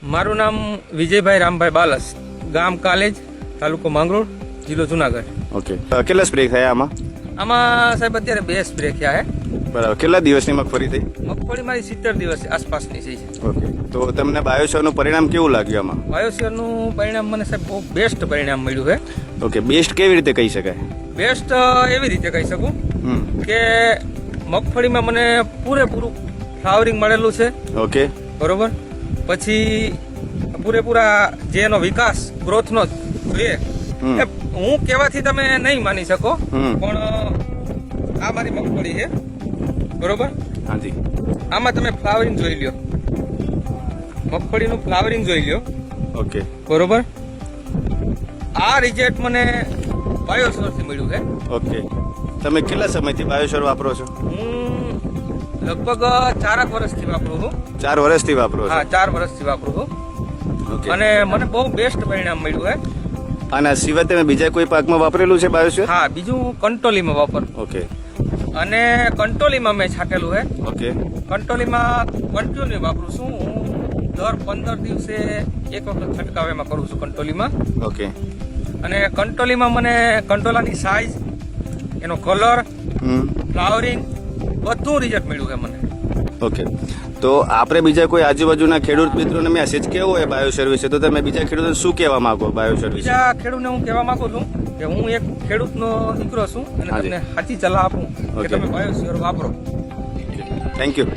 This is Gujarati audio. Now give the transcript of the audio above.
મારું નામ વિજયભાઈ રામભાઈ બાલસ, ગામ કાલેજ, તાલુકો માંગરોળ, જિલ્લો જુનાગઢ. ઓકે, કેટલા સ્પ્રે થયા આમાં? આમાં સાહેબ અત્યારે 2 સ્પ્રે થયા છે. બરાબર. કેટલા દિવસની મગફળી થઈ? મગફળી મારી 70 દિવસ આસપાસની છે. ઓકે, તો તમને બાયોશરનું પરિણામ કેવું લાગ્યું આમાં? બાયોશિયરનું પરિણામ મને સાહેબ બહુ બેસ્ટ પરિણામ મળ્યું છે. ઓકે, બેસ્ટ કેવી રીતે કહી શકાય? બેસ્ટ એવી રીતે કહી શકું કે મગફળીમાં મને પૂરેપૂરું ફ્લાવરિંગ મળેલું છે. ઓકે, બરોબર. પછી પૂરેપૂરા જે એનો વિકાસ ગ્રોથનો છે એ હું કહેવાથી તમે નહીં માની શકો, પણ આ મારી મગફળી છે. બરોબર. હાજી. આમાં તમે ફ્લાવરિંગ જોઈ લ્યો, મગફળીનું ફ્લાવરિંગ જોઈ લ્યો. ઓકે, બરોબર. આ રિઝલ્ટ મને બાયોસોરથી મળ્યું છે. ઓકે, તમે કેટલા સમયથી બાયોશર વાપરો છો? હું લગભગ 4 વર્ષથી વાપરું છું. 4 વર્ષથી વાપરો છો? હા, 4 વર્ષથી વાપરું છું. ઓકે, અને મને બહુ બેસ્ટ પરિણામ મળ્યું છે. આના સિવાય તમે બીજા કોઈ પાકમાં વાપરેલું છે બાયોશર? હા, બીજું કંટોલીમાં વાપર, ઓકે, અને કંટોલીમાં મેં છાંટેલું છે. ઓકે, કંટોલીમાં કન્ટિન્યુ વાપરું છું. હું દર 15 દિવસે એક વખત છંટકાવ એમાં કરું છું કંટોલીમાં. ઓકે, અને કંટોલીમાં મને કંટોલાની સાઇઝ, એનો કલર, ફ્લાવરિંગ બધું રિઝલ્ટ મળ્યું છે મને. ઓકે, તો આપણે બીજા કોઈ આજુબાજુના ખેડૂત મિત્રોને મેસેજ કેવો હોય બાયોશર વિશે, તો તમે બીજા ખેડૂતોને શું કહેવા માંગો બાયોશર વિશે? બીજા ખેડૂતને હું કહેવા માંગુ છું કે હું એક ખેડૂતનો દીકરો છું અને તમને સાચી સલાહ આપું કે તમે બાયોશર વાપરો. Thank you.